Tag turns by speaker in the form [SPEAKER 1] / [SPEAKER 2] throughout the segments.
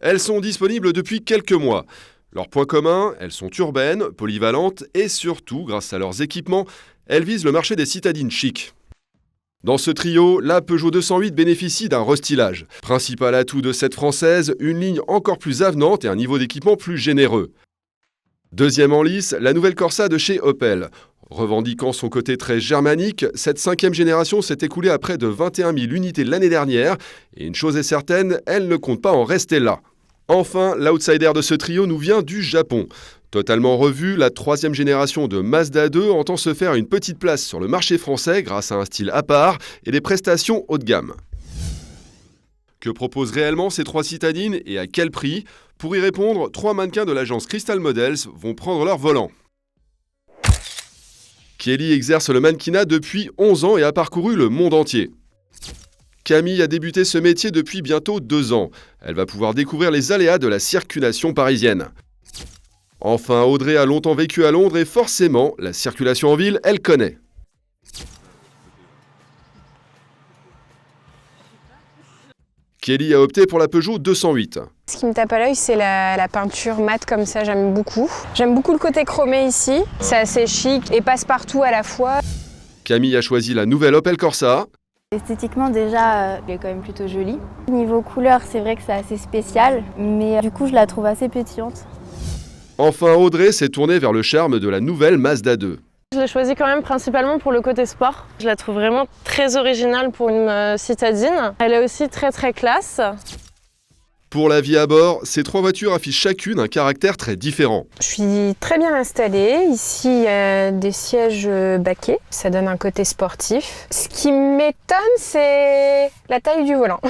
[SPEAKER 1] Elles sont disponibles depuis quelques mois. Leur point commun, elles sont urbaines, polyvalentes et surtout, grâce à leurs équipements, elles visent le marché des citadines chics. Dans ce trio, la Peugeot 208 bénéficie d'un restylage. Principal atout de cette française, une ligne encore plus avenante et un niveau d'équipement plus généreux. Deuxième en lice, la nouvelle Corsa de chez Opel. Revendiquant son côté très germanique, cette 5e génération s'est écoulée à près de 21 000 unités l'année dernière. Et une chose est certaine, elle ne compte pas en rester là. Enfin, l'outsider de ce trio nous vient du Japon. Totalement revue, la 3e génération de Mazda 2 entend se faire une petite place sur le marché français grâce à un style à part et des prestations haut de gamme. Que proposent réellement ces 3 citadines et à quel prix? Pour y répondre, 3 mannequins de l'agence Crystal Models vont prendre leur volant. Kelly exerce le mannequinat depuis 11 ans et a parcouru le monde entier. Camille a débuté ce métier depuis bientôt 2 ans. Elle va pouvoir découvrir les aléas de la circulation parisienne. Enfin, Audrey a longtemps vécu à Londres et forcément, la circulation en ville, elle connaît. Kelly a opté pour la Peugeot 208.
[SPEAKER 2] Ce qui me tape à l'œil, c'est la peinture mate comme ça, j'aime beaucoup. J'aime beaucoup le côté chromé ici, c'est assez chic et passe-partout à la fois.
[SPEAKER 1] Camille a choisi la nouvelle Opel Corsa.
[SPEAKER 3] Esthétiquement déjà, elle est quand même plutôt jolie. Niveau couleur, c'est vrai que c'est assez spécial, mais du coup je la trouve assez pétillante.
[SPEAKER 1] Enfin, Audrey s'est tournée vers le charme de la nouvelle Mazda 2.
[SPEAKER 4] Je l'ai choisie quand même principalement pour le côté sport. Je la trouve vraiment très originale pour une citadine. Elle est aussi très classe.
[SPEAKER 1] Pour la vie à bord, ces 3 voitures affichent chacune un caractère très différent.
[SPEAKER 2] Je suis très bien installée. Ici, il y a des sièges baquets. Ça donne un côté sportif. Ce qui m'étonne, c'est la taille du volant.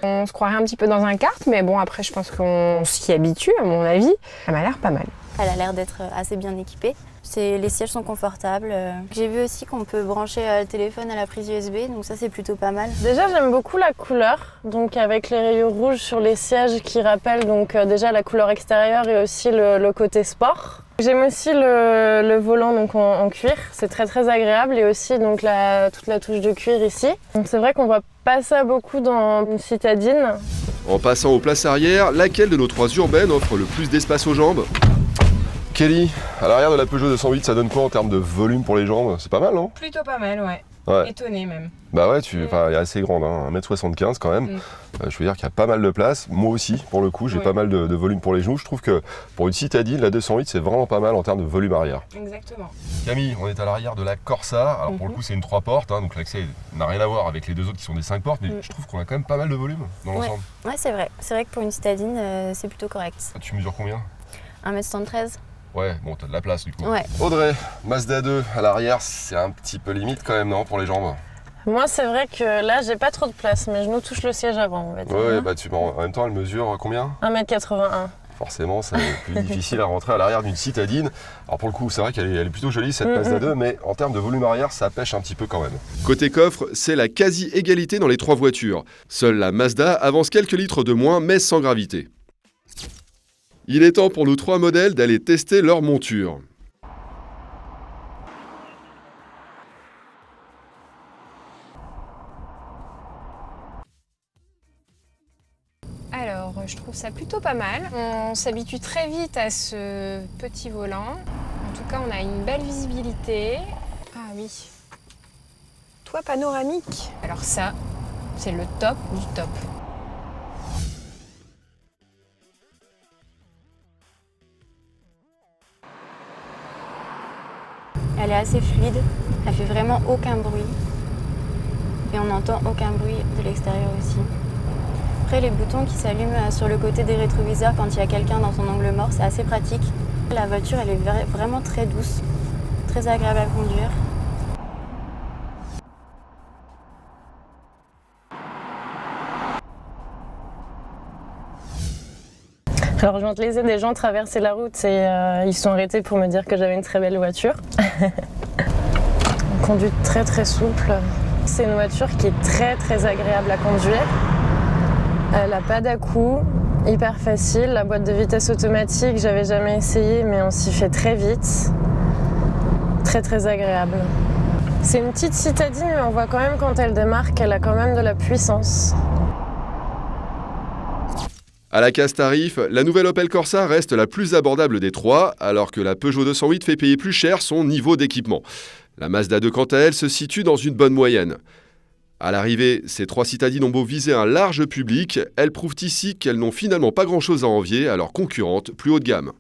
[SPEAKER 2] On se croirait un petit peu dans un kart, mais bon, après, je pense qu'on s'y habitue, à mon avis. Ça m'a l'air pas mal.
[SPEAKER 3] Elle a l'air d'être assez bien équipée. Les sièges sont confortables. J'ai vu aussi qu'on peut brancher le téléphone à la prise USB, donc ça c'est plutôt pas mal.
[SPEAKER 4] Déjà j'aime beaucoup la couleur, donc avec les rayures rouges sur les sièges qui rappellent donc déjà la couleur extérieure et aussi le côté sport. J'aime aussi le volant donc en cuir, c'est très agréable et aussi donc toute la touche de cuir ici. Donc c'est vrai qu'on voit pas ça beaucoup dans une citadine.
[SPEAKER 1] En passant aux places arrière, laquelle de nos 3 urbaines offre le plus d'espace aux jambes? Kelly, à l'arrière de la Peugeot 208, ça donne quoi en termes de volume pour les jambes? C'est pas mal, non?
[SPEAKER 2] Plutôt pas mal, ouais. Étonné même.
[SPEAKER 1] Bah ouais, elle est assez grande, hein, 1m75 quand même. Je veux dire qu'il y a pas mal de place. Moi aussi, pour le coup, j'ai pas mal de volume pour les genoux. Je trouve que pour une citadine, la 208, c'est vraiment pas mal en termes de volume arrière.
[SPEAKER 2] Exactement.
[SPEAKER 1] Camille, on est à l'arrière de la Corsa. Alors pour le coup, c'est une 3 portes, hein, donc l'accès n'a rien à voir avec les 2 autres qui sont des 5 portes, mais je trouve qu'on a quand même pas mal de volume dans l'ensemble.
[SPEAKER 3] Ouais, c'est vrai. C'est vrai que pour une citadine, c'est plutôt correct.
[SPEAKER 1] Tu mesures combien?
[SPEAKER 3] 1m73.
[SPEAKER 1] Ouais, bon, t'as de la place du coup.
[SPEAKER 3] Ouais.
[SPEAKER 1] Audrey, Mazda 2 à l'arrière, c'est un petit peu limite quand même, non, pour les jambes?
[SPEAKER 4] Moi c'est vrai que là j'ai pas trop de place, mes genoux touchent le siège avant on va dire.
[SPEAKER 1] Ouais, bah en même temps elle mesure combien?
[SPEAKER 4] 1m81.
[SPEAKER 1] Forcément, c'est plus difficile à rentrer à l'arrière d'une citadine. Alors pour le coup, c'est vrai qu'elle est plutôt jolie cette Mazda 2, mais en termes de volume arrière, ça pêche un petit peu quand même. Côté coffre, c'est la quasi-égalité dans les 3 voitures. Seule la Mazda avance quelques litres de moins, mais sans gravité. Il est temps pour nos 3 modèles d'aller tester leur monture.
[SPEAKER 2] Alors, je trouve ça plutôt pas mal. On s'habitue très vite à ce petit volant. En tout cas, on a une belle visibilité. Ah oui. Toit panoramique. Alors ça, c'est le top du top.
[SPEAKER 3] Elle est assez fluide, elle fait vraiment aucun bruit. Et on n'entend aucun bruit de l'extérieur aussi. Après, les boutons qui s'allument sur le côté des rétroviseurs quand il y a quelqu'un dans son angle mort, c'est assez pratique. La voiture, elle est vraiment très douce, très agréable à conduire.
[SPEAKER 4] Alors je viens de laisser des gens traverser la route et ils se sont arrêtés pour me dire que j'avais une très belle voiture. Une conduite très souple. C'est une voiture qui est très agréable à conduire. Elle n'a pas d'à-coups, hyper facile. La boîte de vitesse automatique, j'avais jamais essayé, mais on s'y fait très vite. Très agréable. C'est une petite citadine, mais on voit quand même quand elle démarre qu'elle a quand même de la puissance.
[SPEAKER 1] À la case tarif, la nouvelle Opel Corsa reste la plus abordable des trois, alors que la Peugeot 208 fait payer plus cher son niveau d'équipement. La Mazda 2, quant à elle, se situe dans une bonne moyenne. À l'arrivée, ces trois citadines ont beau viser un large public, elles prouvent ici qu'elles n'ont finalement pas grand-chose à envier à leurs concurrentes plus haut de gamme.